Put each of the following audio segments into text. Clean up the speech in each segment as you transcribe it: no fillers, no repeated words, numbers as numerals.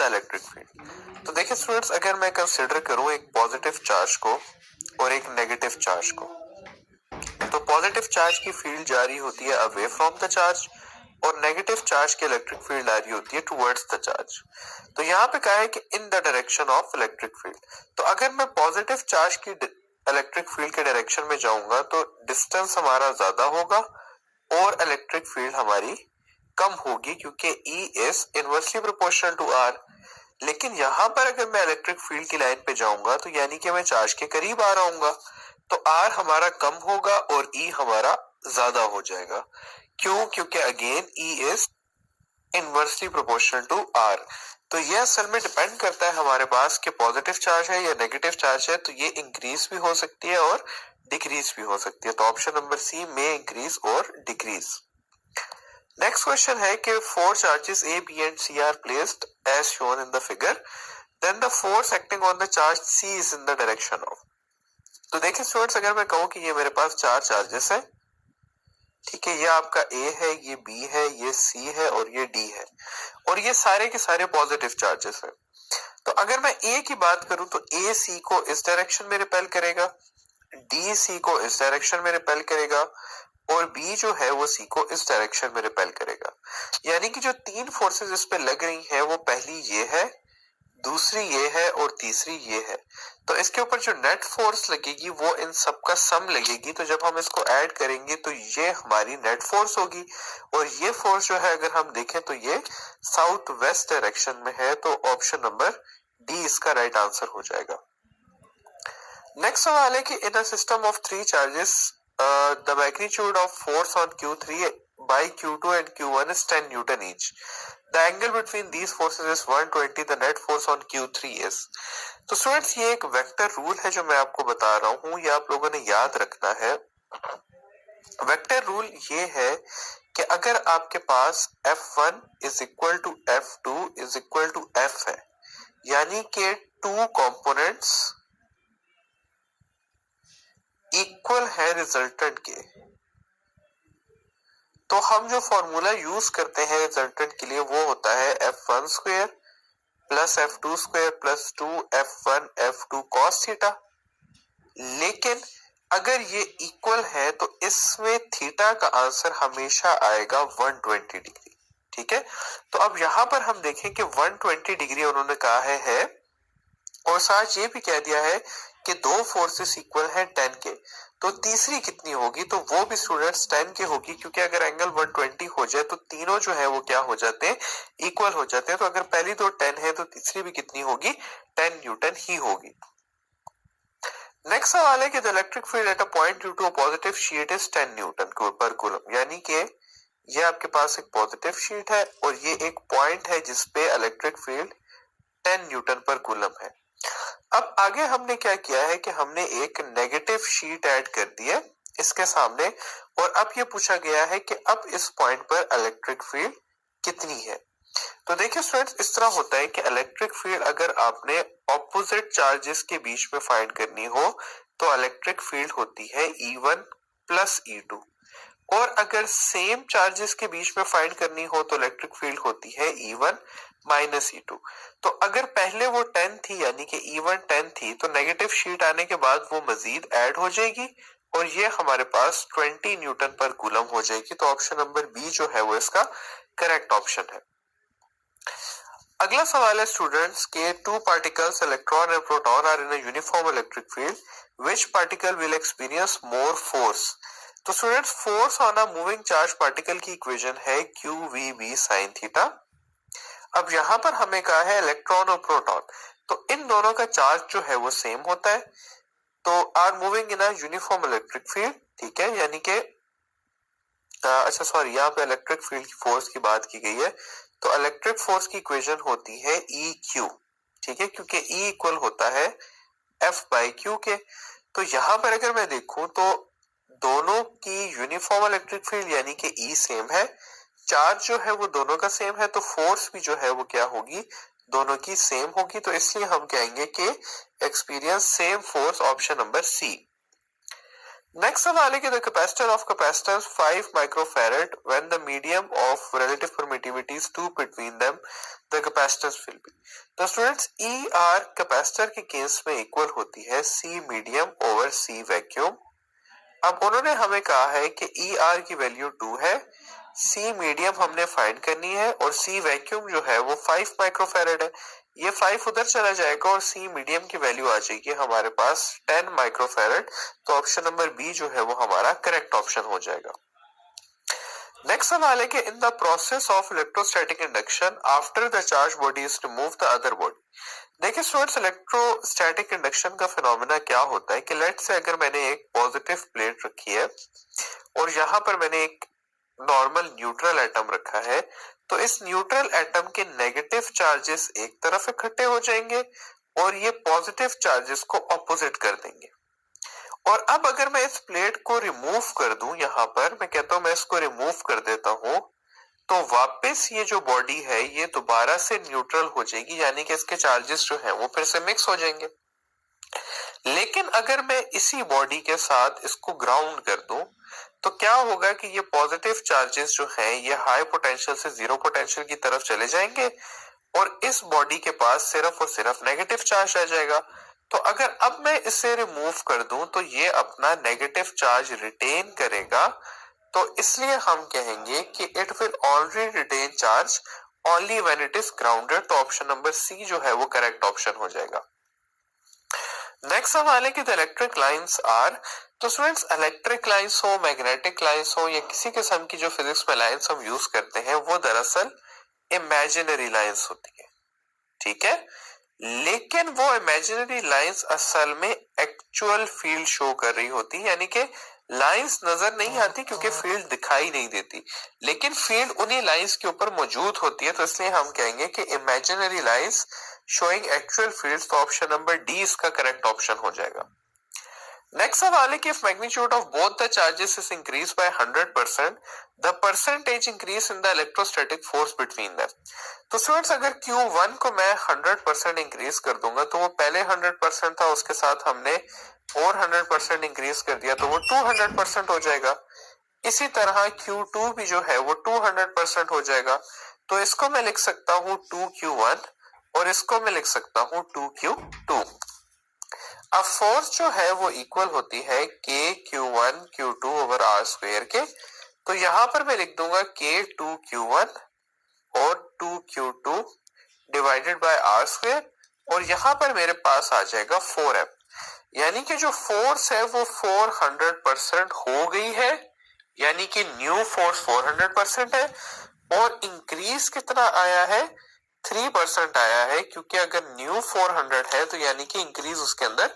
होता है electric field. तो देखिए स्टूडेंट्स, अगर मैं कंसिडर करूं एक पॉजिटिव चार्ज को और एक नेगेटिव चार्ज को, तो पॉजिटिव चार्ज की फील्ड जारी होती है अवे फ्रॉम द चार्ज और नेगेटिव चार्ज की इलेक्ट्रिक फील्ड आ रही होती है टुवर्ड्स द चार्ज। तो यहाँ पे कहा है कि in the direction of electric field. तो अगर मैं पॉजिटिव चार्ज की इलेक्ट्रिक फील्ड के डायरेक्शन में जाऊंगा तो डिस्टेंस हमारा ज्यादा होगा और इलेक्ट्रिक फील्ड हमारी कम होगी, क्योंकि E is inversely proportional to R। लेकिन यहाँ पर अगर मैं इलेक्ट्रिक फील्ड की लाइन पे जाऊंगा तो यानी कि मैं चार्ज के करीब आ रहा हूँ, तो R हमारा कम होगा और E हमारा ज्यादा हो जाएगा। क्यों? क्योंकि again E is inversely proportional to R। तो ये असल में डिपेंड करता है हमारे पास कि पॉजिटिव चार्ज है या नेगेटिव चार्ज है, तो ये इंक्रीज भी हो सकती है और डिक्रीज भी हो सकती है। तो ऑप्शन नंबर सी में इंक्रीज और डिक्रीज। नेक्स्ट क्वेश्चन है कि four charges A, B and C are placed as shown in the figure, then the force acting on the charge C is in the direction of। तो देखिए students, अगर मैं कहूं कि ये मेरे पास चार चार्जेस है, ठीक है, ये आपका A है, ये B है, ये C है और ये D है, और ये सारे के सारे पॉजिटिव चार्जेस हैं। तो अगर मैं A की बात करूं तो A C को इस डायरेक्शन में रिपेल करेगा, D C को इस डायरेक्शन में रिपेल करेगा और B जो है वो C को इस डायरेक्शन में रिपेल करेगा। यानी कि जो तीन फोर्सेस इस पे लग रही हैं वो पहली ये है, दूसरी ये है और तीसरी ये है। तो इसके ऊपर जो नेट फोर्स लगेगी वो इन सब का सम लगेगी। तो जब हम इसको ऐड करेंगे तो ये हमारी नेट फोर्स होगी, और ये फोर्स जो है अगर हम देखें तो ये साउथ वेस्ट डायरेक्शन में है। तो ऑप्शन नंबर डी इसका राइट आंसर हो जाएगा। नेक्स्ट सवाल है कि in a system of three charges the magnitude of force on Q3 by Q2 and Q1 is 10 Newton each. The angle between these forces is 120. The net force on Q3 is। तो students, ये एक vector rule है जो मैं आपको बता रहा हूं, ये आप लोगों ने याद रखना है। वेक्टर रूल ये है कि अगर आपके पास F1 is equal to F2 is equal to F है, यानी कि टू कंपोनेंट्स इक्वल है रिजल्टेंट के, तो हम जो फॉर्मूला यूज करते हैं रिजल्टेंट के लिए वो होता है F1 square plus F2 square plus 2F1 F2 cos theta. लेकिन अगर ये इक्वल है तो इसमें थीटा का आंसर हमेशा आएगा 120 डिग्री। ठीक है, तो अब यहां पर हम देखें कि 120 डिग्री उन्होंने कहा है और साथ ये भी कह दिया है कि दो फोर्सेस इक्वल हैं 10 के, तो तीसरी कितनी होगी? तो वो भी स्टूडेंट्स 10 के होगी, क्योंकि अगर एंगल 120 हो जाए तो तीनों जो है वो क्या हो जाते हैं? इक्वल हो जाते हैं। तो अगर पहली दो 10 है तो तीसरी भी कितनी होगी? 10 न्यूटन ही होगी। नेक्स्ट सवाल है कि the electric field at a point due to a positive sheet is 10 newton per coulomb. यानी कि ये आपके पास एक पॉजिटिव शीट है और ये एक पॉइंट है जिसपे electric field 10 newton per coulomb है। अब आगे हमने क्या किया है कि हमने एक नेगेटिव शीट ऐड कर दी है इसके सामने, और अब ये पूछा गया है कि अब इस पॉइंट पर इलेक्ट्रिक फील्ड कितनी है। तो देखिए स्टूडेंट्स, इस तरह होता है कि इलेक्ट्रिक फील्ड अगर आपने ऑपोजिट चार्जेस के बीच में फाइंड करनी हो तो इलेक्ट्रिक फील्ड होती है E1 प्लस E2, और अगर सेम चार्जेस के बीच में फाइंड करनी हो तो इलेक्ट्रिक फील्ड होती है E1 माइनस E2। तो अगर पहले वो 10 थी यानी कि E1 10 थी, तो नेगेटिव शीट आने के बाद वो मजीद ऐड हो जाएगी और ये हमारे पास 20 न्यूटन पर कूलम हो जाएगी। तो ऑप्शन नंबर बी जो है वो इसका करेक्ट ऑप्शन है। अगला सवाल है स्टूडेंट्स के two particles electron and proton are in a uniform electric field, which particle will experience more force. तो students, force on a moving charge particle की इक्वेशन है QVB sin थीटा। अब यहां पर हमें कहा है इलेक्ट्रॉन और प्रोटॉन, तो इन दोनों का चार्ज जो है वो सेम होता है, तो are moving in a uniform electric field. ठीक है, यानी कि अच्छा सॉरी, यहाँ पे इलेक्ट्रिक फील्ड की फोर्स की बात की गई है, तो इलेक्ट्रिक फोर्स की इक्वेशन होती है EQ। ठीक है, क्योंकि E इक्वल होता है F/Q के। तो यहां पर अगर मैं देखूं तो दोनों की यूनिफॉर्म इलेक्ट्रिक फील्ड यानी कि E सेम है, चार्ज जो है वो दोनों का सेम है, तो फोर्स भी जो है वो क्या होगी? दोनों की सेम होगी। तो इसलिए हम कहेंगे कि experience same force, option number C. Next सवाल है कि the capacitor of capacitance 5 microfarad when the medium of relative permittivity is 2 between them the capacitance will be. तो स्टूडेंट्स ई आर कैपेसिटर के केस में इक्वल होती है C medium over C vacuum. अब उन्होंने हमें कहा है कि ई आर की वैल्यू 2 है, सी मीडियम हमने फाइंड करनी है और सी वैक्यूम जो है वो 5 माइक्रोफैरड है। ये 5 उधर चला जाएगा और सी मीडियम की वैल्यू आ जाएगी हमारे पास 10 माइक्रोफैरड। तो ऑप्शन नंबर बी जो है वो हमारा करेक्ट ऑप्शन हो जाएगा। नेक्स्ट सवाल है कि in the process of electrostatic induction after the charge body is to move the other body. देखिए स्टूडेंट्स इलेक्ट्रोस्टैटिक इंडक्शन का फिनोमेना क्या होता है कि लेट से अगर मैंने एक पॉजिटिव प्लेट रखी है और यहाँ पर मैंने एक नॉर्मल न्यूट्रल एटम रखा है, तो इस न्यूट्रल एटम के नेगेटिव चार्जेस एक तरफ इकट्ठे हो जाएंगे और ये पॉजिटिव चार्जेस को ऑपोजिट कर देंगे। और अब अगर मैं इस प्लेट को रिमूव कर दूं, यहाँ पर मैं कहता हूं मैं इसको रिमूव कर देता हूं, तो वापस ये जो बॉडी है ये दोबारा से न्यूट्रल हो जाएगी, यानी कि इसके चार्जेस जो हैं वो फिर से मिक्स हो जाएंगे। लेकिन अगर मैं इसी बॉडी के साथ इसको ग्राउंड कर दूं तो क्या होगा कि ये पॉजिटिव चार्जेस जो हैं ये हाई पोटेंशियल से जीरो पोटेंशियल की तरफ चले जाएंगे और इस बॉडी के पास सिर्फ और सिर्फ नेगेटिव चार्ज आ जाएगा। तो अगर अब मैं इसे रिमूव कर दूं तो ये अपना नेगेटिव चार्ज रिटेन करेगा, तो इसलिए हम कहेंगे कि it will already retain charge only when it is grounded. तो ऑप्शन नंबर सी जो है वो करेक्ट ऑप्शन हो जाएगा। नेक्स्ट सवाल है कि द इलेक्ट्रिक लाइंस आर। तो स्टूडेंट्स इलेक्ट्रिक लाइंस हो, मैग्नेटिक लाइंस हो या किसी किस्म की जो फिजिक्स में लाइंस हम यूज करते हैं वो दरअसल इमेजिनरी लाइंस होती है, ठीक है। लेकिन वो इमेजिनरी लाइंस असल में एक्चुअल फील्ड शो कर रही होती है, यानी कि लाइंस नजर नहीं आती क्योंकि फील्ड दिखाई नहीं देती, लेकिन फील्ड उन्हीं लाइंस के ऊपर मौजूद होती है। तो इसलिए हम कहेंगे कि imaginary lines showing actual fields. तो ऑप्शन नंबर डी इसका करेक्ट ऑप्शन हो जाएगा। नेक्स्ट सवाल है कि if magnitude of both the charges is increase by 100%, the percentage increase in the electrostatic force between them. तो स्टूडेंट्स अगर Q1 को मैं 100% इंक्रीज कर दूंगा तो वो पहले 100% था, उसके साथ हमने और 100% इंक्रीज कर दिया तो वो 200% हो जाएगा। इसी तरह Q2 भी जो है वो 200% हो जाएगा। तो इसको मैं लिख सकता हूँ 2Q1 और इसको मैं लिख सकता हूँ 2Q2। अब फोर्स जो है वो इक्वल होती है K Q1 Q2 over are square के। तो यहां पर मैं लिख दूंगा K2Q1 और 2Q2 divided by are square और यहां पर मेरे पास आ जाएगा 4m, यानी कि जो फोर्स है वो 400% हो गई है, यानी कि न्यू फोर्स 400% है। और इंक्रीज कितना आया है, 3% आया है, क्योंकि अगर न्यू 400 है तो यानी कि इंक्रीज उसके अंदर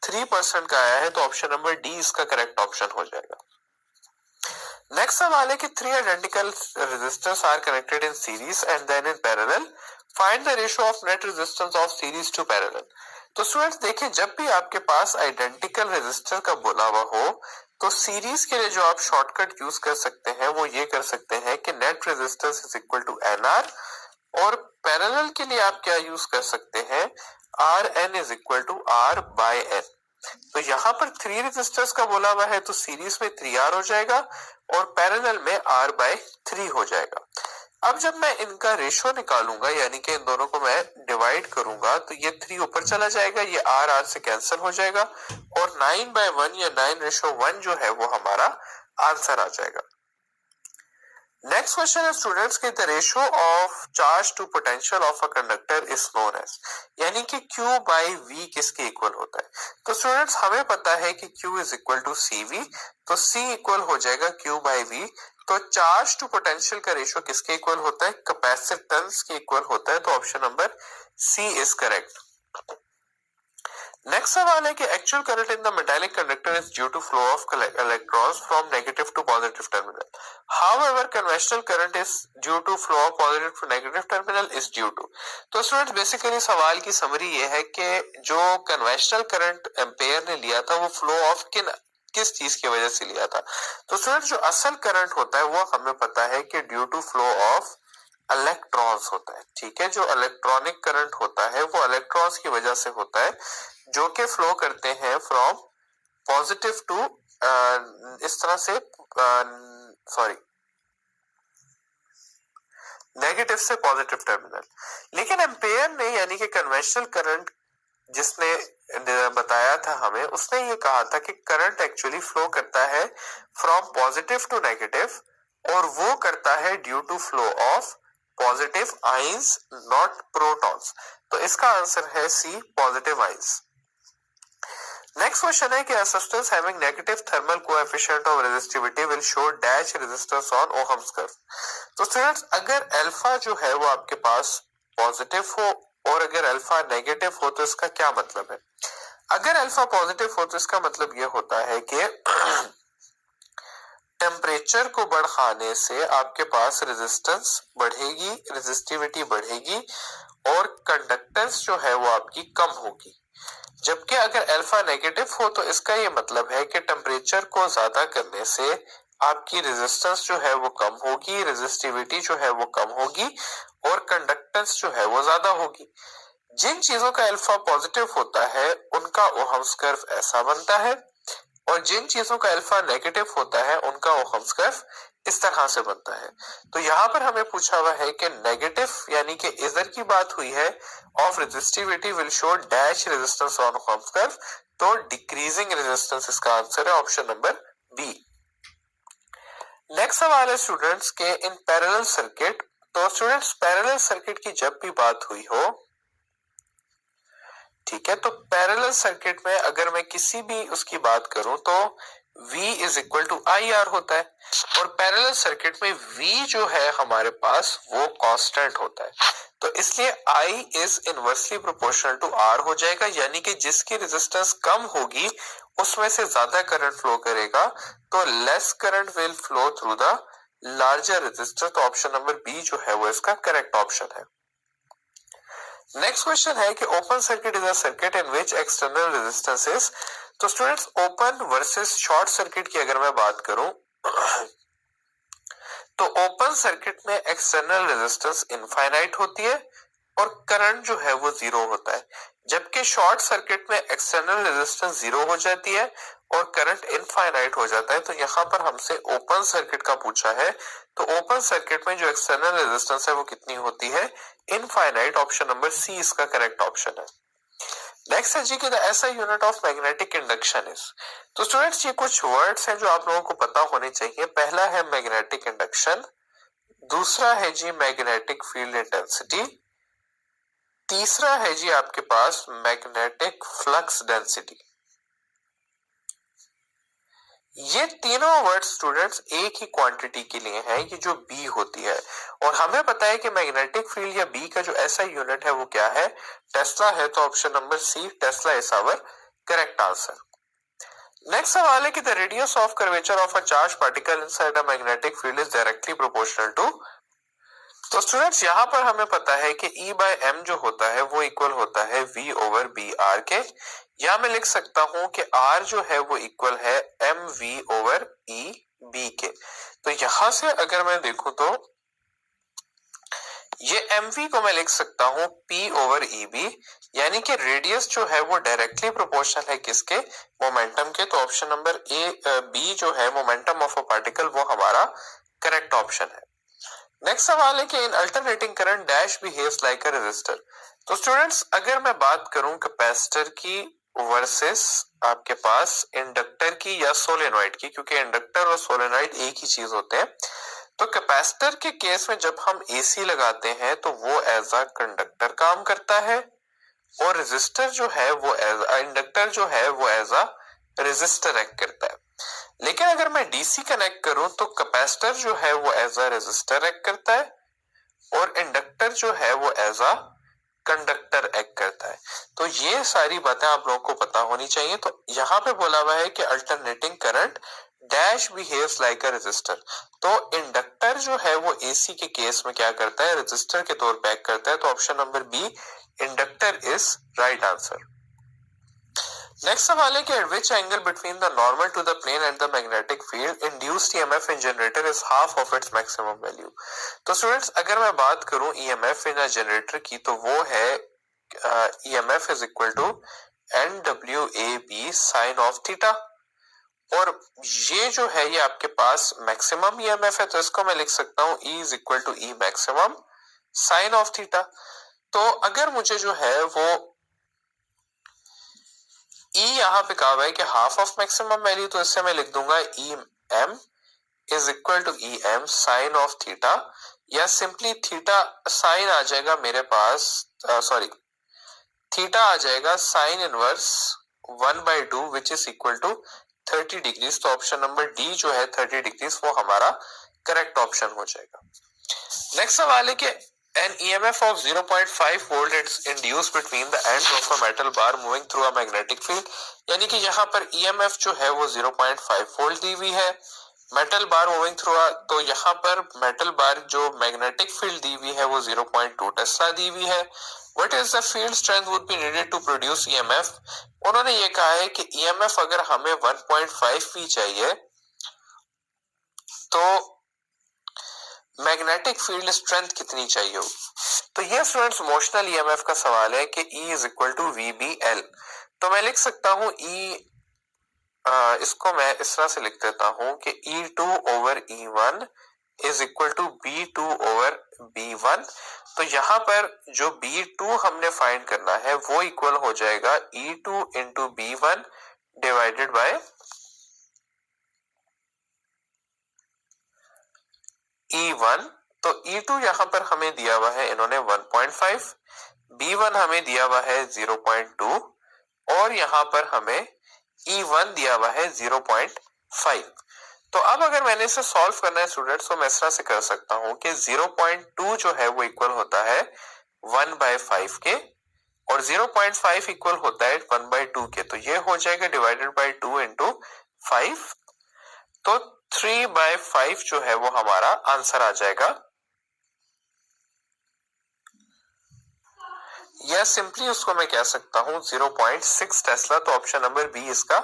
3% का आया है। तो ऑप्शन नंबर डी इसका करेक्ट ऑप्शन हो जाएगा। नेक्स्ट सवाल है कि 3 identical resistors are connected in series and then in parallel, find the ratio of net resistance of series to parallel. तो स्टूडेंट्स देखिए, जब भी आपके पास आइडेंटिकल रेजिस्टर का बोला हुआ हो तो सीरीज के लिए जो आप शॉर्टकट यूज कर सकते हैं वो ये कर सकते हैं कि net resistance is equal to NR, और पैरेलल के लिए आप क्या यूज कर सकते हैं, R N is equal to R by N. तो यहाँ पर 3 रेजिस्टर्स का बोला हुआ है तो सीरीज में 3R हो जाएगा और पैरेलल में R बाय 3 हो जाएगा। अब जब मैं इनका रेशियो निकालूंगा, यानी कि इन दोनों को मैं डिवाइड करूंगा, तो ये 3 ऊपर चला जाएगा, ये R से कैंसिल हो जाएगा और 9/1 या 9:1 जो है वो हमारा आंसर आ जाएगा। नेक्स्ट क्वेश्चन है स्टूडेंट्स कि the ratio of charge to potential of a conductor is known as, यानी कि Q बाय V किसके इक्वल होता है। तो स्टूडेंट्स हमें पता है कि Q is equal to CV, तो C इक्वल हो जाएगा Q बाय V। तो चार्ज टू पोटेंशियल का रेशियो किसके इक्वल होता है, कैपेसिटेंस के इक्वल होता है। तो option number C is correct. Next सवाल है कि actual current in the metallic conductor is due to flow of electrons from negative to positive terminal, however conventional current is due to flow of positive to negative terminal is due to. तो students basically सवाल की summary ये है कि जो conventional current ampere ने लिया था वो फ्लो ऑफ किस चीज की वजह से लिया था। तो स्टूडेंट्स जो असल करंट होता है वो हमें पता है कि due to flow of electrons होता है, ठीक है। जो इलेक्ट्रॉनिक करंट होता है वो इलेक्ट्रॉन्स की वजह से होता है जो कि फ्लो करते हैं फ्रॉम पॉजिटिव टू इस तरह से सॉरी नेगेटिव से पॉजिटिव टर्मिनल। लेकिन एम्पेयर ने यानी कि कन्वेंशनल करंट जिसने बताया था हमें, उसने ये कहा था कि करंट एक्चुअली फ्लो करता है फ्रॉम पॉजिटिव टू नेगेटिव, और वो करता है due to flow of positive ions not protons. तो इसका आंसर है C, positive ions. Next question है कि a substance having negative thermal coefficient of resistivity will show dash resistance on Ohm's curve। तो स्टूडेंट्स अगर अल्फा जो है वो आपके पास पॉजिटिव हो और अगर अल्फा नेगेटिव हो तो इसका क्या मतलब है? अगर अल्फा पॉजिटिव हो तो इसका मतलब ये होता है कि टेम्परेचर को बढ़ाने से आपके पास रेजिस्टेंस बढ़ेगी, रेजिस्टिविटी बढ़ेगी और कंडक्टेंस जो है वो आपकी कम होगी। जबकि अगर अल्फा नेगेटिव हो तो इसका ये मतलब है कि टेम्परेचर को ज्यादा करने से आपकी रेजिस्टेंस जो है वो कम होगी, रेजिस्टिविटी जो है वो कम होगी और कंडक्टेंस जो है वो ज्यादा होगी। जिन चीजों का अल्फा पॉजिटिव होता है उनका ओहम्स कर्व ऐसा बनता है, और जिन चीजों का अल्फा नेगेटिव होता है उनका ओहम्स कर्व इस तरह से बनता है। तो यहाँ पर हमें पूछा हुआ है कि नेगेटिव यानी कि इधर की बात हुई है of resistivity will show dash resistance on ohm's curve, तो डिक्रीजिंग रेजिस्टेंस इसका आंसर है ऑप्शन नंबर बी। नेक्स्ट सवाल है स्टूडेंट्स के इन पैरेलल सर्किट। तो स्टूडेंट्स पैरेलल सर्किट की जब भी बात हुई हो, ठीक है, तो पैरेलल सर्किट में अगर मैं किसी भी उसकी बात करूं तो V is equal to I R होता है, और पैरेलल सर्किट में V जो है हमारे पास वो कांस्टेंट होता है। तो इसलिए I is inversely proportional to R हो जाएगा, यानी कि जिसकी रेजिस्टेंस कम होगी उसमें से ज्यादा करंट फ्लो करेगा, तो less current will flow through the larger resistor. तो ऑप्शन नंबर बी जो है वो इसका करेक्ट ऑप्शन है। नेक्स्ट क्वेश्चन है कि open circuit is a circuit in which external resistance is. तो students open versus short circuit की अगर मैं बात करूं तो ओपन सर्किट में एक्सटर्नल रेजिस्टेंस इनफाइनाइट होती है और करंट जो है वो जीरो होता है, जबकि शॉर्ट सर्किट में एक्सटर्नल रेजिस्टेंस जीरो हो जाती है और करंट इनफाइनाइट हो जाता है। तो यहाँ पर हमसे ओपन सर्किट का पूछा है, तो ओपन सर्किट में जो एक्सटर्नल रेजिस्टेंस है वो कितनी होती है? इनफाइनाइट। ऑप्शन नंबर सी इसका करेक्ट ऑप्शन है। नेक्स्ट है जी कि the SI unit of magnetic induction is. तो स्टूडेंट्स ये कुछ वर्ड्स हैं जो आप लोगों को पता होने चाहिए। पहला है मैग्नेटिक इंडक्शन, दूसरा है जी मैग्नेटिक फील्ड इंटेंसिटी, तीसरा है जी आपके पास मैग्नेटिक फ्लक्स डेंसिटी। ये तीनों वर्ड स्टूडेंट्स एक ही क्वांटिटी के लिए हैं, ये जो बी होती है, और हमें पता है कि मैग्नेटिक फील्ड या बी का जो ऐसा यूनिट है वो क्या है? टेस्ला है। तो option number C, tesla is our correct answer. Next सवाल है कि the radius of curvature of a charge particle inside a magnetic field is directly proportional to. तो स्टूडेंट्स यहाँ पर हमें पता है कि E बाय एम जो होता है वो इक्वल होता है V ओवर बी आर के, या मैं लिख सकता हूं कि R जो है वो इक्वल है M V over E B के। तो यहां से अगर मैं देखूं तो ये एम वी को मैं लिख सकता हूं P ओवर ई बी, यानी कि रेडियस जो है वो डायरेक्टली प्रोपोर्शनल है किसके? मोमेंटम के। तो ऑप्शन नंबर ए बी जो है मोमेंटम ऑफ अ पार्टिकल वो हमारा करेक्ट ऑप्शन है। नेक्स्ट सवाल है कि in alternating current dash behaves like a resistor. तो स्टूडेंट्स अगर मैं बात करूं कैपेसिटर की वर्सेस आपके पास इंडक्टर की या सोलेनॉइड की, क्योंकि इंडक्टर और सोलेनॉइड एक ही चीज होते हैं, तो कैपेसिटर के केस में जब हम एसी लगाते हैं तो वो एज अ कंडक्टर काम करता है, और रेजिस्टर जो है वो एज इंडक्टर जो है वो एज अ रेजिस्टर एक्ट करता है। लेकिन अगर मैं डीसी कनेक्ट करूं तो कैपेसिटर जो है वो एज अ रेजिस्टर एक्ट करता है और इंडक्टर जो है वो एज अ कंडक्टर एक्ट करता है। तो ये सारी बातें आप लोगों को पता होनी चाहिए। तो यहाँ पे बोला हुआ है कि alternating current dash behaves like a resistor. तो इंडक्टर जो है वो एसी के केस में क्या करता है? रेजिस्टर के तौर पे एक्ट करता है। तो option number B, inductor is right answer. Next सवाल है कि at which angle between the normal to the plane and the magnetic field induced EMF in generator is half of its maximum value. तो students अगर मैं बात करूं EMF in a generator की तो वो है EMF is equal to N W A B sine of theta, और ये जो है ये आपके पास मैक्सिमम ईएमएफ है, तो इसको मैं लिख सकता हूं E is equal to E maximum sine of theta. तो अगर मुझे जो है वो E यहां पे कहा हुआ है कि हाफ ऑफ मैक्सिमम वैल्यू, तो इससे मैं लिख दूंगा E M is equal to E M sine of theta, या सिंपली थीटा साइन आ जाएगा मेरे पास, सॉरी थीटा आ जाएगा sine inverse 1/2 which is equal to 30 degrees. तो ऑप्शन नंबर डी जो है 30 डिग्रीज वो हमारा करेक्ट ऑप्शन हो जाएगा। नेक्स्ट सवाल है कि an EMF of 0.5 volt is induced between the ends of a metal bar moving through a magnetic field, यानी कि यहाँ पर EMF जो है वो 0.5 वोल्ट दी हुई है, मेटल बार मूविंग थ्रू, तो यहाँ पर मेटल बार जो मैग्नेटिक फील्ड दी हुई है वो 0.2 टेस्ला दी हुई है। What is the field strength would be needed to produce EMF. उन्होंने ये कहा है कि ईएमएफ अगर हमें 1.5 भी चाहिए तो मैग्नेटिक फील्ड स्ट्रेंथ कितनी चाहिए हो। तो ये स्टूडेंट्स मोशनल ईएमएफ का सवाल है कि E is equal to VBL। तो मैं लिख सकता हूं E, इसको मैं इस तरह से लिख देता हूं कि E2 over E1 is equal to B2 over B1। तो यहां पर जो B2 हमने फाइंड करना है वो इक्वल हो जाएगा E2 into B1 divided by E1। तो E2 यहां पर हमें दिया हुआ है इन्होंने 1.5, B1 हमें दिया हुआ है 0.2 और यहां पर हमें E1 दिया हुआ है 0.5। तो अब अगर मैंने इसे सॉल्व करना है स्टूडेंट्स तो मैं इस तरह से कर सकता हूं कि 0.2 जो है वो इक्वल होता है 1/5 के और 0.5 इक्वल होता है 1/2 के। तो ये हो जाएगा डिवाइडेड बाय 2 इंटू 5, तो 3/5 जो है वो हमारा आंसर आ जाएगा, या सिंपली उसको मैं कह सकता हूं 0.6 टेस्ला। तो ऑप्शन नंबर बी इसका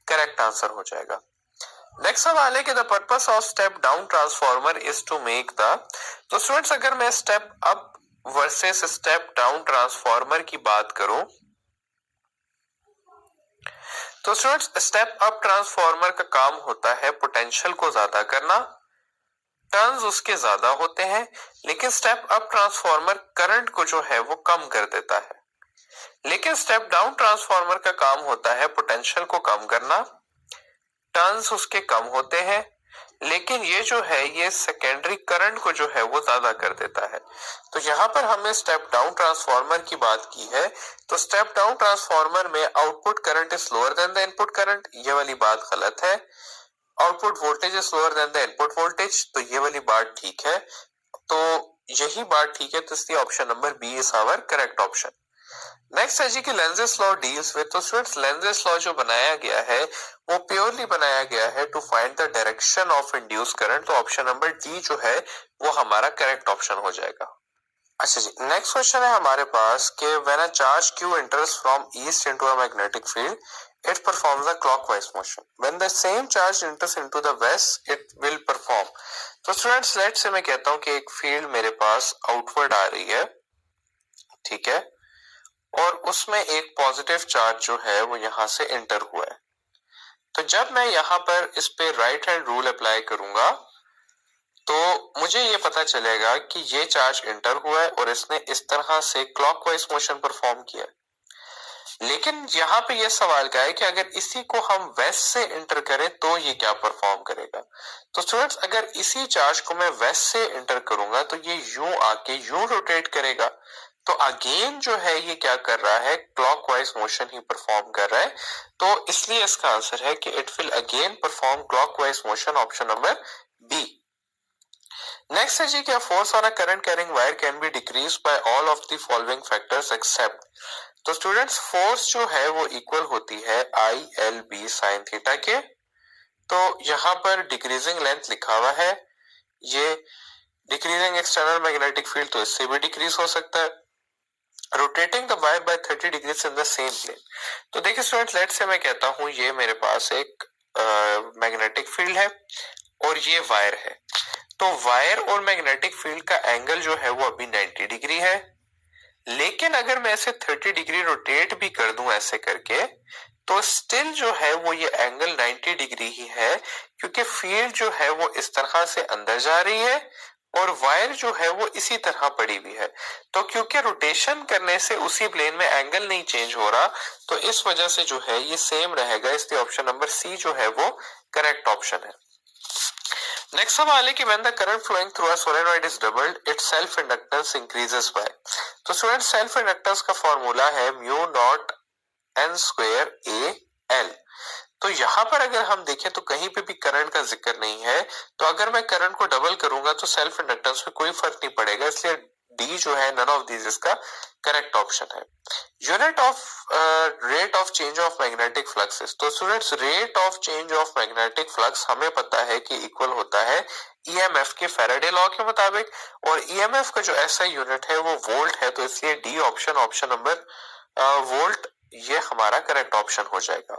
करेक्ट आंसर हो जाएगा। नेक्स्ट सवाल है कि the purpose of step down transformer is to make the. तो स्टूडेंट्स अगर मैं step up versus step down transformer की बात करूं तो स्टूडेंट्स स्टेप अप ट्रांसफॉर्मर का काम होता है पोटेंशियल को ज्यादा करना, टर्न्स उसके ज्यादा होते हैं, लेकिन स्टेप अप ट्रांसफॉर्मर करंट को जो है वो कम कर देता है। लेकिन स्टेप डाउन ट्रांसफॉर्मर का काम होता है पोटेंशियल को कम करना, टर्न्स उसके कम होते हैं, लेकिन ये जो है ये सेकेंडरी करंट को जो है वो ज्यादा कर देता है। तो यहाँ पर हमने स्टेप डाउन ट्रांसफॉर्मर की बात की है, तो स्टेप डाउन ट्रांसफॉर्मर में output current is lower than the input current, ये वाली बात गलत है। Output voltage is lower than the input voltage, तो ये वाली बात ठीक है। तो यही बात ठीक है, तो इसलिए option number B is our correct option. Next है जी कि लेंजेस लॉ डील्स विद। तो स्टूडेंट्स लेंजेस लॉ जो बनाया गया है वो प्योरली बनाया गया है to find the direction of induce current. तो ऑप्शन नंबर डी जो है वो हमारा करेक्ट ऑप्शन हो जाएगा। अच्छा जी, नेक्स्ट क्वेश्चन है हमारे पास कि when a charge q enters from east into a magnetic field it performs a clockwise motion, when the same charge enters into the west it will perform। तो students let से मैं कहता हूं कि एक फील्ड मेरे पास आउटवर्ड आ रही है, ठीक है, और उसमें एक पॉजिटिव चार्ज जो है वो यहां से एंटर हुआ है। तो जब मैं यहां पर इस पे राइट हैंड रूल अप्लाई करूंगा तो मुझे ये पता चलेगा कि ये चार्ज एंटर हुआ है और इसने इस तरह से क्लॉकवाइज मोशन परफॉर्म किया। लेकिन यहाँ पे ये सवाल का है कि अगर इसी को हम वेस्ट से एंटर करें तो ये क्या परफॉर्म करेगा। तो स्टूडेंट्स अगर इसी चार्ज को मैं वेस्ट से एंटर करूंगा तो ये यूं आके यूं रोटेट करेगा, तो अगेन जो है ये क्या कर रहा है, क्लॉकवाइज मोशन ही परफॉर्म कर रहा है। तो इसलिए इसका आंसर है कि it will again perform clockwise motion, option number B. Next है जी क्या force on a current carrying wire can be decrease by all of the following factors except. तो स्टूडेंट्स फोर्स जो है वो इक्वल होती है I L B sine theta के। तो यहाँ पर डिक्रीजिंग लेंथ लिखा हुआ है, ये डिक्रीजिंग एक्सटर्नल मैग्नेटिक फील्ड, तो इससे भी डिक्रीज हो सकता है। Rotating the wire by 30 degrees in the same plane. तो देखिए स्टूडेंट्स लेट से मैं कहता हूं ये मेरे पास एक मैग्नेटिक फील्ड है और ये वायर है। तो वायर और मैग्नेटिक फील्ड का एंगल जो है वो अभी 90 डिग्री है, लेकिन अगर मैं इसे 30 डिग्री रोटेट भी कर दूं ऐसे करके तो स्टिल जो है वो ये एंगल 90 डिग्री ही है, क्योंकि फील्ड जो है वो इस तरह से अंदर जा रही है और वायर जो है वो इसी तरह पड़ी हुई है। तो क्योंकि रोटेशन करने से उसी प्लेन में एंगल नहीं चेंज हो रहा, तो इस वजह से जो है ये सेम रहेगा, इसलिए ऑप्शन नंबर सी जो है वो करेक्ट ऑप्शन है। नेक्स्ट सवाल है कि when the current flowing through a solenoid is doubled, its self inductance increases by. तो स्टूडेंट सेल्फ इंडक्टेंस का फॉर्मूला है mu naught N square A L. तो यहां पर अगर हम देखें तो कहीं पे भी करंट का जिक्र नहीं है, तो अगर मैं करंट को डबल करूंगा तो सेल्फ इंडक्टेंस में कोई फर्क नहीं पड़ेगा, इसलिए डी जो है नन ऑफ दीज इसका करेक्ट ऑप्शन है। Unit of rate of change of magnetic flux. तो students rate of change of magnetic flux हमें पता है कि इक्वल होता है ईएमएफ के फैराडे लॉ के मुताबिक, और ईएमएफ का जो ऐसा यूनिट है वो वोल्ट है, तो इसलिए D option, option number volt, ये हमारा करेक्ट ऑप्शन हो जाएगा।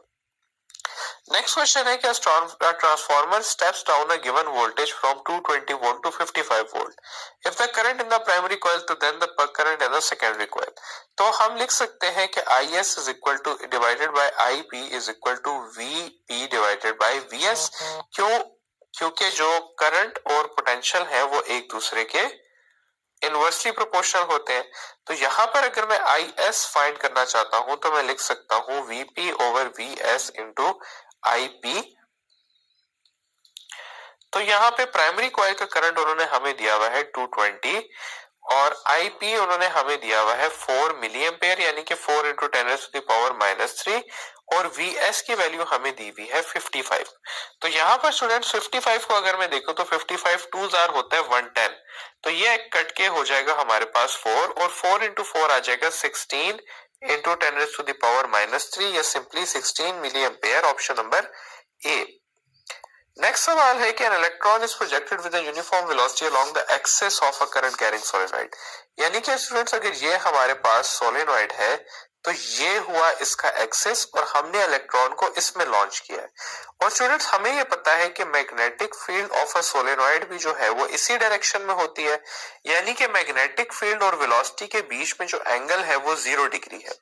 नेक्स्ट क्वेश्चन है कि transformer steps down a given voltage from 220 volt to 55 volt. If the current in the primary coil तो then the current in the secondary coil. तो हम लिख सकते हैं कि IS is equal to divided by IP is equal to VP divided by VS। क्यों? क्योंकि जो करंट और पोटेंशियल है वो एक दूसरे के इनवर्सली प्रोपोर्शनल होते हैं। तो यहां पर अगर मैं IS फाइंड करना चाहता हूं तो मैं लिख सकता हूं VP over VS into IP। तो यहाँ पे प्राइमरी कॉइल का करंट उन्होंने हमें दिया हुआ है 220 और IP उन्होंने हमें दिया हुआ है 4 मिली एम्पेयर, यानी कि 4 इंटू 10⁻³ और VS की वैल्यू हमें दी हुई है 55। तो यहाँ पर स्टूडेंट्स 55 को अगर मैं देखूं तो 55 2 जार होता है 110, तो ये कट के हो जाएगा हमारे पास 4 और 4 इंटू 4 आ जाएगा 16 इंटू 10⁻³ या simply 16 milli ampere, option number A. Next सवाल है कि an electron is projected with a uniform velocity along the axis of a current carrying solenoid. यानी कि स्टूडेंट्स अगर ये हमारे पास सोलेनॉइड है तो ये हुआ इसका एक्सिस और हमने इलेक्ट्रॉन को इसमें लॉन्च किया है। और स्टूडेंट्स हमें ये पता है कि magnetic field of a solenoid भी जो है वो इसी डायरेक्शन में होती है, यानी कि मैग्नेटिक फील्ड और वेलोसिटी के बीच में जो एंगल है वो 0 डिग्री है।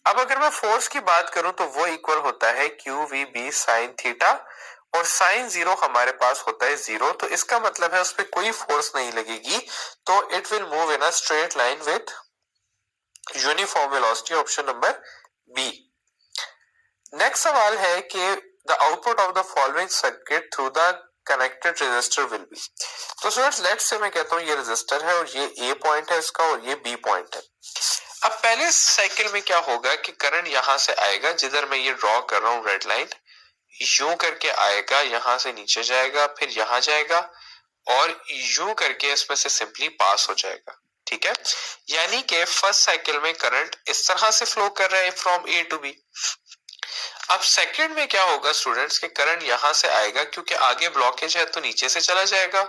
अब अगर मैं फोर्स की बात करूं तो वो इक्वल होता है QVB साइन थीटा, और साइन 0 हमारे पास होता है 0, तो इसका मतलब है उस पर कोई फोर्स नहीं लगेगी, तो it will move in a straight line with uniform velocity, option number B. Next सवाल है कि the output of the following circuit through the connected resistor will be. तो स्टूडेंट्स लेट्स से मैं कहता हूं ये रेजिस्टर है और ये ए पॉइंट है इसका और ये बी पॉइंट है। अब पहले साइकिल में क्या होगा कि करंट यहां से आएगा, जिधर मैं ये ड्रॉ कर रहा हूं रेड लाइन, यूं करके आएगा, यहां से नीचे जाएगा, फिर यहां जाएगा और यूं करके इसमें से सिंपली पास हो जाएगा। ठीक है, यानी कि फर्स्ट साइकिल में करंट इस तरह से फ्लो कर रहा है फ्रॉम ए टू बी। अब सेकंड में क्या होगा स्टूडेंट्स के करंट यहां से आएगा, क्योंकि आगे ब्लॉकेज है तो नीचे से चला जाएगा,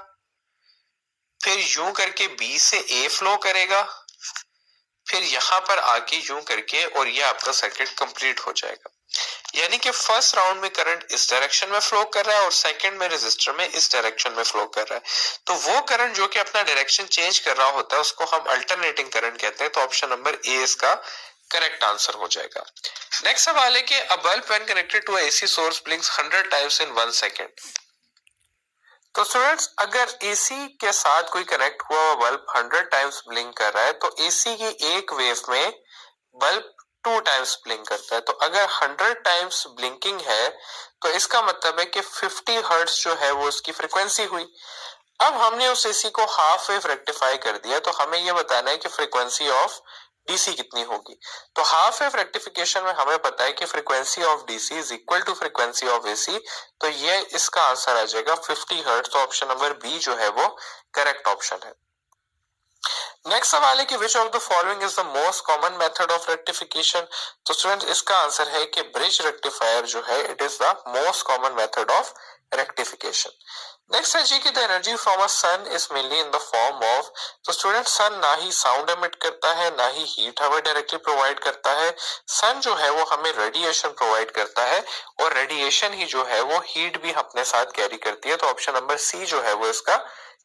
फिर यूं करके बी से ए फ्लो करेगा, फिर यहां पर आके यूं करके, और ये आपका सर्किट कंप्लीट हो जाएगा। यानी कि फर्स्ट राउंड में करंट इस डायरेक्शन में फ्लो कर रहा है और सेकंड में रेजिस्टर में इस डायरेक्शन में फ्लो कर रहा है। तो वो करंट जो कि अपना डायरेक्शन चेंज कर रहा होता है उसको हम अल्टरनेटिंग करंट कहते हैं, तो ऑप्शन नंबर ए इसका करेक्ट आंसर हो जाएगा। नेक्स्ट सवाल है कि a bulb when connected to AC source blinks 100 times in 1 second. तो स्टूडेंट्स अगर AC के साथ कोई कनेक्ट हुआ बल्ब 100 टाइम्स ब्लिंक कर रहा है तो AC की एक वेव में बल्ब 2 टाइम्स ब्लिंक करता है। तो अगर 100 टाइम्स ब्लिंकिंग है तो इसका मतलब है कि 50 हर्ट्ज जो है वो उसकी फ्रीक्वेंसी हुई। अब हमने उस AC को हाफ वेव रेक्टिफाई कर दिया, तो हमें ये बताना है कि फ्रीक्वेंसी ऑफ DC कितनी होगी। तो हाफ वेव रेक्टिफिकेशन में हमें पता है कि frequency of DC is equal to frequency of AC, तो ये इसका आंसर आ जाएगा 50 हर्ट्ज, तो ऑप्शन नंबर बी जो है वो करेक्ट ऑप्शन है। नेक्स्ट सवाल है कि which of the following is the most common method of rectification. तो स्टूडेंट्स इसका आंसर है कि ब्रिज रेक्टिफायर जो है it is the most common method of rectification. Next है जी कि the energy from a sun is mainly in the form of. तो स्टूडेंट सन ना ही साउंड एमिट करता है ना ही हीट हमें डायरेक्टली प्रोवाइड करता है। सन जो है वो हमें रेडिएशन प्रोवाइड करता है और रेडिएशन ही जो है वो हीट भी अपने साथ कैरी करती है, तो ऑप्शन नंबर सी जो है वो इसका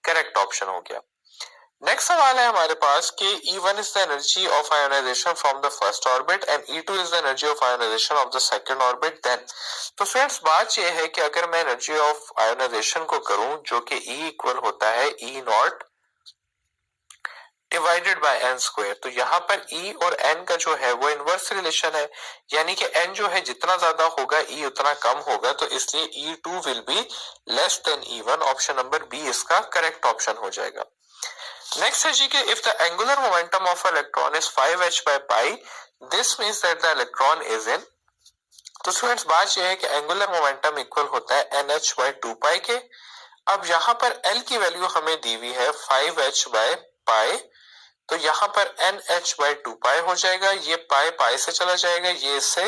करेक्ट ऑप्शन हो गया। नेक्स्ट सवाल है हमारे पास कि E1 is the energy of ionization from the first orbit and E2 is the energy of ionization of the second orbit then। तो फ्रेंड्स बात यह है कि अगर मैं एनर्जी ऑफ आयोनाइजेशन को करूं जो कि E इक्वल होता है E naught divided by N square, तो यहाँ पर E और N का जो है वो इनवर्स रिलेशन है, यानी कि N जो है जितना ज्यादा होगा E उतना कम होगा, तो इसलिए E2 will be less than E1। Option number B इसका करेक्ट ऑप्शन हो जाएगा। नेक्स्ट है जी कि if the angular momentum of electron is 5h by pi, this means that the electron is in. तो स्टूडेंट्स बात यह है कि एंगुलर मोमेंटम इक्वल होता है NH by 2 pi के। अब यहाँ पर L की वैल्यू हमें दी हुई है 5h by pi, तो यहाँ पर NH by 2 pi हो जाएगा, ये पाई पाई से चला जाएगा, ये इससे,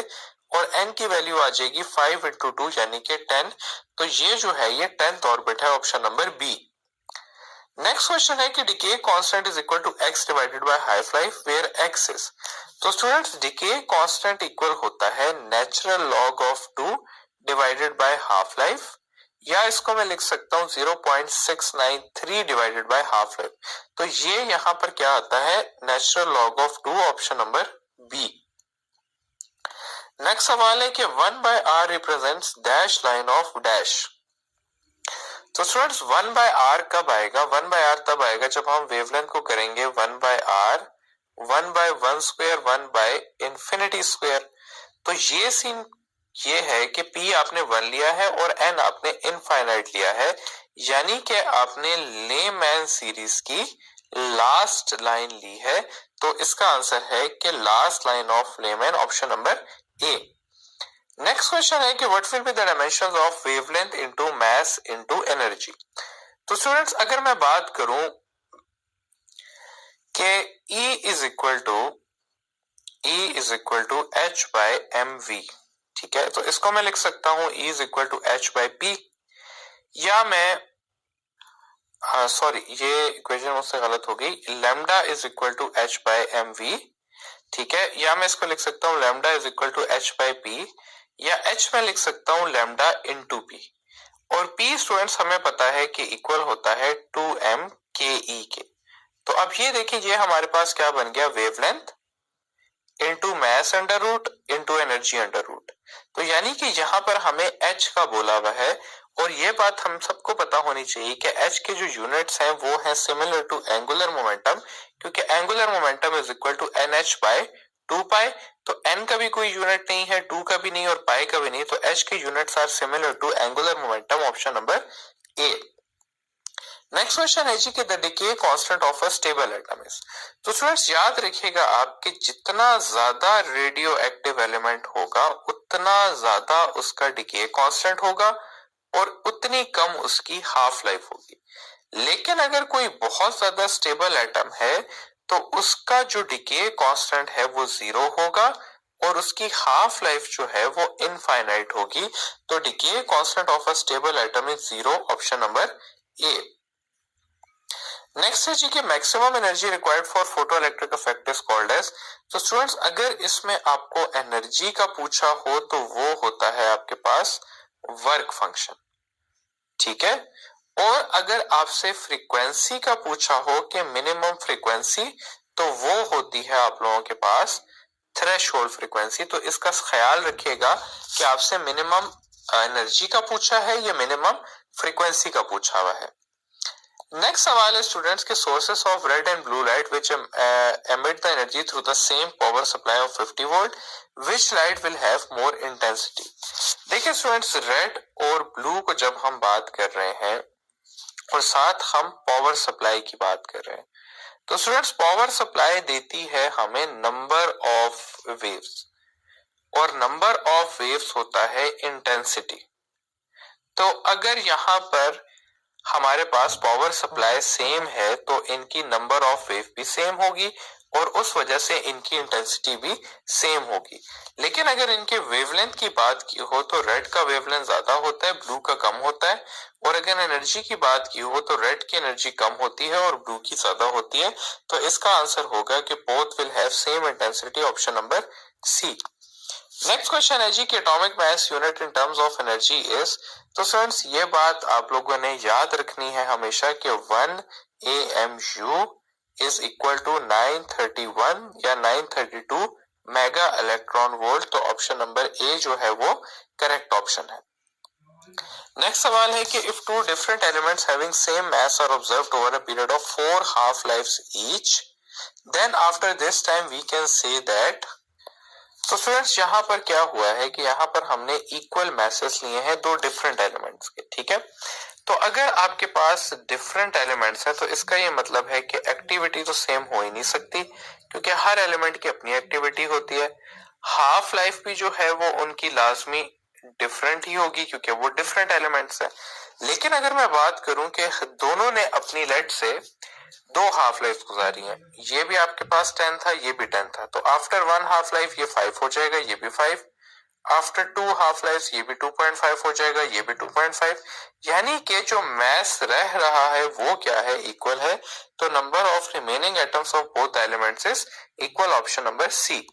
और N की वैल्यू आ जाएगी 5 into 2 यानी कि 10। तो ये जो है ये 10th ऑर्बिट है, option number B. Next question है कि decay constant is equal to x divided by half life where x is. तो स्टूडेंट्स डिके कांस्टेंट इक्वल होता है natural log of 2 divided by half life, या इसको मैं लिख सकता हूं 0.693 डिवाइडेड बाय हाफ लाइफ। तो ये यहां पर क्या आता है, natural log of 2, option number B. Next सवाल है कि 1 by r represents dash line of dash. तो स्टूडेंट्स 1 by r कब आएगा, 1 by r तब आएगा जब हम वेवलेंथ को करेंगे 1 by r 1 by 1 square 1 by infinity square. तो ये सीन ये है कि P आपने 1 लिया है और N आपने इनफाइनाइट लिया है, यानी कि आपने लेमैन सीरीज की लास्ट लाइन ली है। तो इसका आंसर है कि last line of Lyman, option number A. Next question है कि what will be the dimensions of wavelength into mass into energy. तो स्टूडेंट्स अगर मैं बात करूं कि E is equal to H by mv, ठीक है, तो इसको मैं लिख सकता हूं E is equal to H by P, या मैं सॉरी ये इक्वेशन मुझसे गलत हो गई, lambda is equal to H by mv, ठीक है, या मैं इसको लिख सकता हूं lambda is equal to H by P, या H में लिख सकता हूं लैम्डा इनटू P, और P स्टूडेंट्स हमें पता है कि इक्वल होता है 2m के E के। तो अब ये देखिए ये हमारे पास क्या बन गया, wavelength into mass under root into energy under root. तो यानी कि यहाँ पर हमें H का बोला हुआ है, और ये बात हम सबको पता होनी चाहिए कि H के जो यूनिट्स हैं वो हैं सिमिलर टू एंगुलर मोमेंटम, क्योंकि angular momentum is equal to NH by 2 pi. तो N का भी कोई यूनिट नहीं है, 2 का भी नहीं और पाई का भी नहीं, तो H के units are similar to angular momentum, option number A. Next question है जी कि the decay constant of a stable atom is. तो स्टूडेंट्स याद रखिएगा आपके जितना ज्यादा रेडियो एक्टिव एलिमेंट होगा उतना ज्यादा उसका डिके कांस्टेंट होगा और उतनी कम उसकी हाफ लाइफ होगी। लेकिन अगर कोई बहुत ज्यादा स्टेबल एटम है तो उसका जो डिके कांस्टेंट है वो 0 होगा और उसकी हाफ लाइफ जो है वो इनफाइनाइट होगी। तो decay constant of a stable atom is 0, option number A. Next है जी कि maximum energy required for photo electric effect is called as. तो स्टूडेंट्स अगर इसमें आपको एनर्जी का पूछा हो तो वो होता है आपके पास वर्क फंक्शन, ठीक है, और अगर आपसे फ्रीक्वेंसी का पूछा हो कि मिनिमम फ्रीक्वेंसी, तो वो होती है आप लोगों के पास थ्रेशोल्ड फ्रीक्वेंसी। तो इसका ख्याल रखिएगा कि आपसे मिनिमम एनर्जी का पूछा है या मिनिमम फ्रीक्वेंसी का पूछा हुआ है। नेक्स्ट सवाल है स्टूडेंट्स के sources of red and blue light which emit the energy through the same power supply of 50 volt, which light will have more intensity। देखिए स्टूडेंट्स रेड और ब्लू को जब हम बात कर रहे हैं और साथ हम पावर सप्लाई की बात कर रहे हैं, तो स्टूडेंट्स पावर सप्लाई देती है हमें नंबर ऑफ वेव्स और नंबर ऑफ वेव्स होता है इंटेंसिटी। तो अगर यहां पर हमारे पास पावर सप्लाई सेम है तो इनकी नंबर ऑफ वेव भी सेम होगी और उस वजह से इनकी इंटेंसिटी भी सेम होगी। लेकिन अगर इनके वेवलेंथ की बात की हो तो रेड का वेवलेंथ ज्यादा होता है, ब्लू का कम होता है, और अगर एनर्जी की बात की हो तो रेड की एनर्जी कम होती है और ब्लू की ज्यादा होती है। तो इसका आंसर होगा कि both will have same intensity, option number C. Next question है जी कि atomic mass unit in terms of energy is. तो फ्रेंड्स ये बात आप लोगों ने याद रखनी है हमेशा कि 1 AMU इज इक्वल टू 931 या 932 मेगा इलेक्ट्रॉन वोल्ट। तो ऑप्शन नंबर ए जो है वो करेक्ट ऑप्शन है। नेक्स्ट सवाल है कि if two different elements having same mass are observed over a period of 4 half lifes each, then after this time we can say that. तो students यहाँ पर क्या हुआ है कि यहाँ पर हमने इक्वल मैसेज लिए हैं दो डिफरेंट एलिमेंट्स के, ठीक है। तो अगर आपके पास डिफरेंट एलिमेंट्स है तो इसका ये मतलब है कि एक्टिविटी तो सेम हो ही नहीं सकती, क्योंकि हर एलिमेंट की अपनी एक्टिविटी होती है। हाफ लाइफ भी जो है वो उनकी लाजमी डिफरेंट ही होगी, क्योंकि वो डिफरेंट एलिमेंट्स है। लेकिन अगर मैं बात करूं कि दोनों ने अपनी लेट से दो हाफ लाइफ गुजारी है, ये भी आपके पास 10 था, ये भी 10 था, तो आफ्टर वन हाफ लाइफ ये 5 हो जाएगा, ये भी 5। आफ्टर टू हाफ लाइफ ये भी 2.5 हो जाएगा, ये भी 2.5। यानी कि जो मास रह रहा है वो क्या है, इक्वल है। तो number of remaining atoms of both elements is equal, option number C.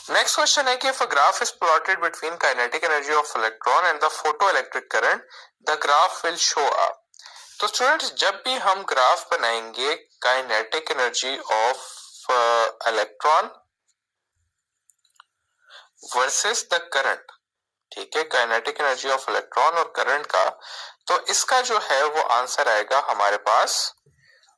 Next question है कि if a graph is plotted between kinetic energy of electron and the photoelectric current, the graph will show up। तो students जब भी हम graph बनाएंगे kinetic energy of electron versus the current, ठीक है, kinetic energy of electron और current का, तो इसका जो है वो आंसर आएगा हमारे पास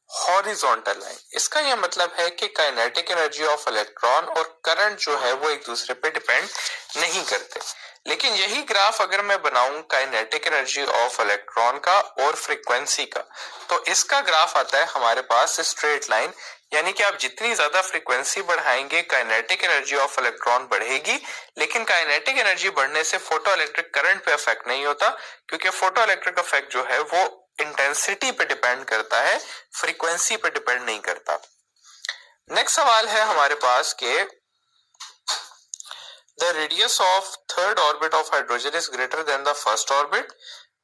हॉरिजॉन्टल लाइन। इसका यह मतलब है कि काइनेटिक एनर्जी ऑफ इलेक्ट्रॉन और करंट जो है वो एक दूसरे पे डिपेंड नहीं करते। लेकिन यही ग्राफ अगर मैं बनाऊं काइनेटिक एनर्जी ऑफ इलेक्ट्रॉन का और फ्रीक्वेंसी का, तो इसका ग्राफ आता है हमारे पास स्ट्रेट लाइन। यानी कि आप जितनी ज्यादा फ्रीक्वेंसी बढ़ाएंगे काइनेटिक एनर्जी ऑफ इलेक्ट्रॉन बढ़ेगी, लेकिन काइनेटिक एनर्जी बढ़ने से फोटो इलेक्ट्रिक करंट पे इफेक्ट नहीं होता, क्योंकि फोटो इलेक्ट्रिक इफेक्ट जो है वो इंटेंसिटी पे डिपेंड करता है, फ्रीक्वेंसी पे डिपेंड नहीं करता। नेक्स्ट सवाल है हमारे पास के the radius of third orbit of hydrogen is greater than the first orbit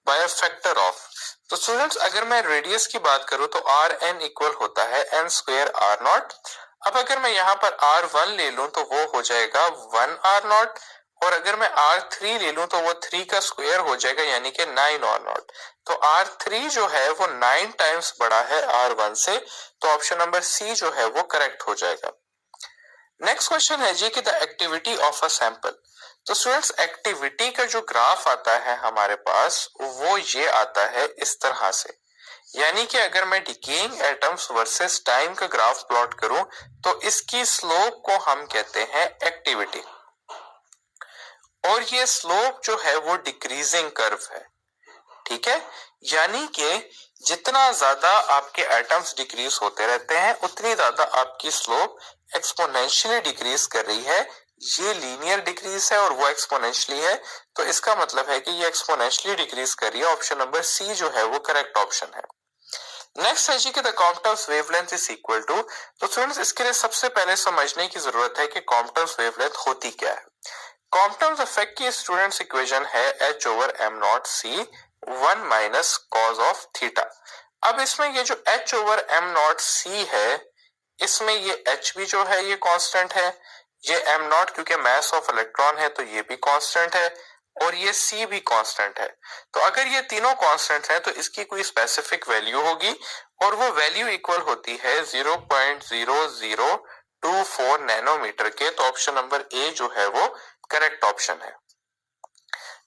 by a factor of. तो स्टूडेंट्स अगर मैं रेडियस की बात करूं तो आर एन इक्वल होता है एन स्क्वायर आर नॉट। अब अगर मैं यहाँ पर आर वन ले लूं तो वो हो जाएगा 1 आर नॉट, और अगर मैं R3 ले लूं तो वो 3 का स्क्वायर हो जाएगा, यानी कि 9 आर नॉट। तो R3 जो है वो 9 टाइम्स बड़ा है R1 से, तो ऑप्शन नंबर सी जो है वो करेक्ट हो जाएगा। नेक्स्ट क्वेश्चन है जी कि the activity of a sample. तो स्टूडेंट्स एक्टिविटी का जो ग्राफ आता है हमारे पास वो ये आता है इस तरह से। यानी कि अगर मैं डिकेइंग एटम्स वर्सेस टाइम का ग्राफ प्लॉट करूं तो इसकी स्लोप को हम कहते हैं एक्टिविटी, और ये स्लोप जो है वो डिक्रीजिंग कर्व है, ठीक है। यानी कि जितना ज्यादा आपके एटम्स डिक्रीज होते रहते हैं उतनी ज्यादा आपकी स्लोप एक्सपोनेंशियली डिक्रीज कर रही है। ये लीनियर डिक्रीज है और वो एक्सपोनेंशियली है, तो इसका मतलब है कि ये एक्सपोनेंशियली डिक्रीज कर रही है। ऑप्शन नंबर सी जो है वो करेक्ट ऑप्शन है। नेक्स्ट है जी कि the Compton's wavelength is equal to. तो स्टूडेंट्स इसके लिए सबसे पहले समझने की जरूरत है कि कॉम्पटन्स वेवलेंथ होती क्या है। कॉम्पटन्स इफेक्ट की स्टूडेंट्स इक्वेशन है h over m not c 1 minus cos of theta. अब इसमें ये जो h over m not c है, इसमें ये h भी जो है ये कांस्टेंट है, ये m नॉट क्योंकि मास ऑफ इलेक्ट्रॉन है तो ये भी कांस्टेंट है, और ये c भी कांस्टेंट है। तो अगर ये तीनों कांस्टेंट हैं तो इसकी कोई स्पेसिफिक वैल्यू होगी, और वो वैल्यू इक्वल होती है 0.0024 नैनोमीटर के। तो ऑप्शन नंबर ए जो है वो करेक्ट ऑप्शन है।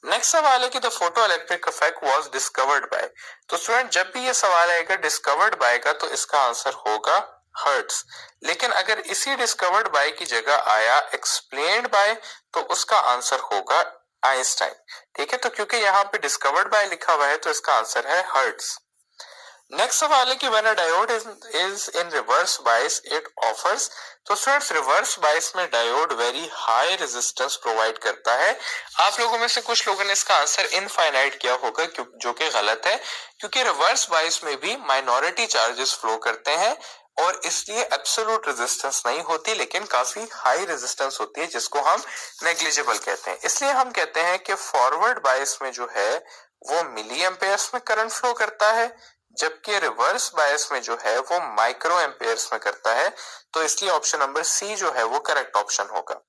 नेक्स्ट सवाल है कि the photo electric effect was discovered by. तो स्टूडेंट जब भी ये सवाल आएगा डिस्कवर्ड बाय का तो इसका आंसर होगा हर्ट्ज। लेकिन अगर इसी डिस्कवर्ड बाय की जगह आया एक्सप्लेन्ड बाय तो उसका आंसर होगा आइंस्टाइन, ठीक है। तो क्योंकि यहाँ पे डिस्कवर्ड बाय लिखा हुआ है तो इसका आंसर है हर्ट्ज। नेक्स्ट सवाल है कि when a diode is in reverse bias it offers. तो स्टूडेंट्स रिवर्स बायस में diode very high resistance provide करता है। आप लोगों में से कुछ लोगों ने इसका आंसर इनफाइनाइट किया होगा, जो कि गलत है, क्योंकि रिवर्स बायस में भी माइनॉरिटी चार्जेस फ्लो करते हैं और इसलिए एब्सोल्यूट रेजिस्टेंस नहीं होती, लेकिन काफी हाई रेजिस्टेंस होती है जिसको हम नेग्लिजिबल कहते हैं। इसलिए हम कहते हैं कि फॉरवर्ड बायस में जो है वो मिली एम्पेयर्स में करंट फ्लो करता है, जबकि रिवर्स बायस में जो है वो माइक्रो एम्पेयर्स में करता है। तो इसलिए ऑप्शन नंबर सी जो है वो करेक्ट ऑप्शन होगा।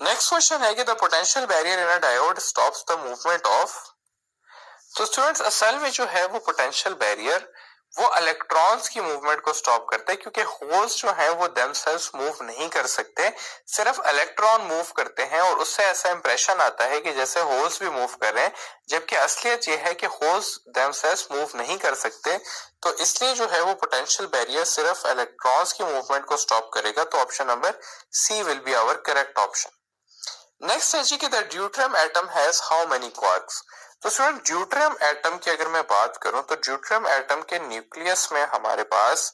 नेक्स्ट क्वेश्चन है कि the potential barrier in a diode stops the movement of. तो स्टूडेंट्स असल में जो है वो पोटेंशियल बैरियर वो इलेक्ट्रॉन्स की मूवमेंट को स्टॉप करते हैं, क्योंकि होल्स जो है वो देमसेल्व्स मूव नहीं कर सकते, सिर्फ इलेक्ट्रॉन मूव करते हैं और उससे ऐसा इंप्रेशन आता है कि जैसे होल्स भी मूव कर रहे हैं, जबकि असलियत ये है कि होल्स देमसेल्व्स मूव नहीं कर सकते। तो इसलिए जो है वो पोटेंशियल बैरियर सिर्फ इलेक्ट्रॉन्स की मूवमेंट को स्टॉप करेगा। तो option number C will be our correct option. Next है जी कि the deuterium atom has how many quarks. तो स्टूडेंट ड्यूट्रियम एटम की अगर मैं बात करूं तो ड्यूट्रियम एटम के न्यूक्लियस में हमारे पास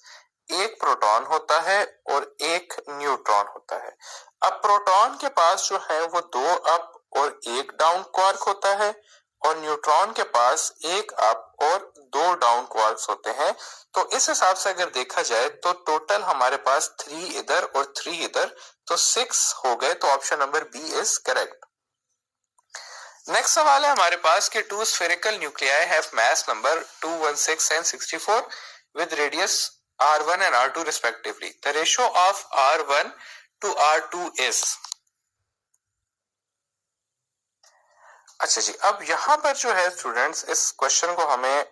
एक प्रोटॉन होता है और एक न्यूट्रॉन होता है। अब प्रोटॉन के पास जो है वो 2 अप और 1 डाउन क्वार्क होता है और न्यूट्रॉन के पास 1 अप और 2 डाउन क्वार्क्स होते हैं। तो इस हिसाब से अगर देखा जाए तो टोटल हमारे पास 3 इधर और 3 इधर, तो 6 हो गए। तो option number B is correct. Next सवाल है हमारे पास कि 2 spherical nuclei have mass number 216 and 64 with radius r1 and r2 respectively. The ratio of r1 to r2 is। अच्छा जी, अब यहां पर जो है स्टूडेंट्स इस क्वेश्चन को हमें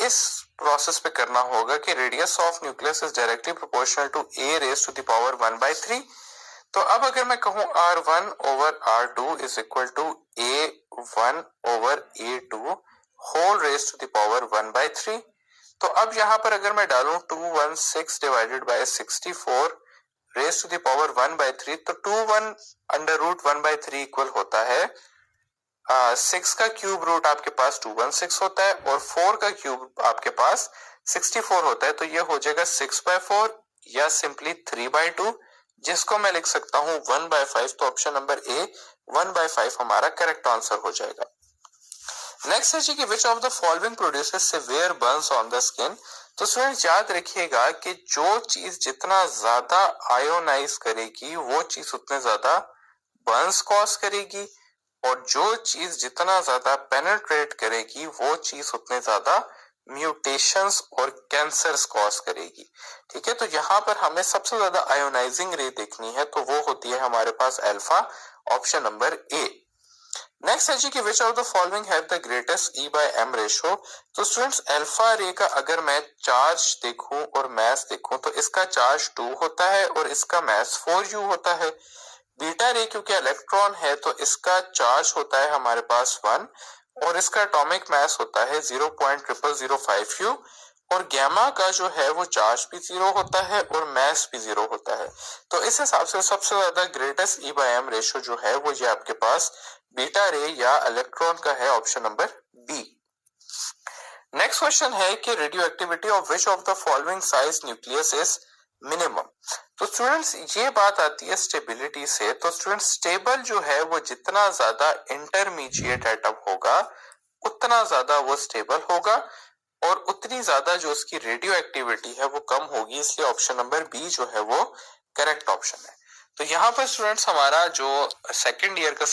इस प्रोसेस पे करना होगा कि radius of nucleus is directly proportional to a raise to the power 1/3। तो अब अगर मैं कहूं r1 over r2 is equal to a1 over a2 whole raise to the power 1/3। तो अब यहां पर अगर मैं डालूं 216 divided by 64 raise to the power 1/3, तो 21 अंडर रूट 1/3 इक्वल होता है 6 का क्यूब रूट आपके पास 216 होता है और 4 का क्यूब आपके पास 64 होता है। तो ये हो जाएगा 6/4 या सिंपली 3/2, जिसको मैं लिख सकता हूं 1/5। तो ऑप्शन नंबर ए 1/5 हमारा करेक्ट आंसर हो जाएगा। नेक्स्ट है जी कि which of the following produces severe Burns on the skin. तो स्टूडेंट याद रखिएगा कि जो चीज जितना ज्यादा आयोनाइज करेगी वो चीज उतने ज्यादा बर्न्स कॉज करेगी, और जो चीज जितना ज्यादा पेनिट्रेट करेगी वो चीज उतने ज्यादा म्यूटेशंस और कैंसर्स कॉज करेगी। ठीक है, तो यहाँ पर हमें सबसे ज्यादा आयोनाइजिंग रे देखनी है, तो वो होती है हमारे पास alpha, option number A. Next है जी कि which of the following have the greatest E/M ratio. तो स्टूडेंट्स अल्फा रे का अगर मैं चार्ज देखूं और मैस देखूं तो इसका चार्ज 2 होता है और इसका मैस 4U होता है। बीटा रे क्योंकि इलेक्ट्रॉन है तो इसका चार्ज होता है हमारे पास 1 और इसका एटॉमिक मास होता है 0.0005U, और गैमा का जो है वो चार्ज भी 0 होता है और मास भी 0 होता है। तो इस हिसाब से सबसे ज्यादा ग्रेटेस्ट E/M रेशियो जो है वो ये आपके पास बीटा रे या इलेक्ट्रॉन का है, option number B. Next question है कि radioactivity of which of the following size nucleus is minimum. तो स्टूडेंट्स ये बात आती है स्टेबिलिटी से। तो स्टूडेंट्स स्टेबल जो है वो जितना ज्यादा इंटरमीडिएट एटम होगा उतना ज्यादा वो स्टेबल होगा और उतनी ज्यादा जो उसकी रेडियो एक्टिविटी है वो कम होगी, इसलिए ऑप्शन नंबर बी जो है वो करेक्ट ऑप्शन है। तो यहाँ पर स्टूडेंट्स हमारा जो सेकेंड ईयर का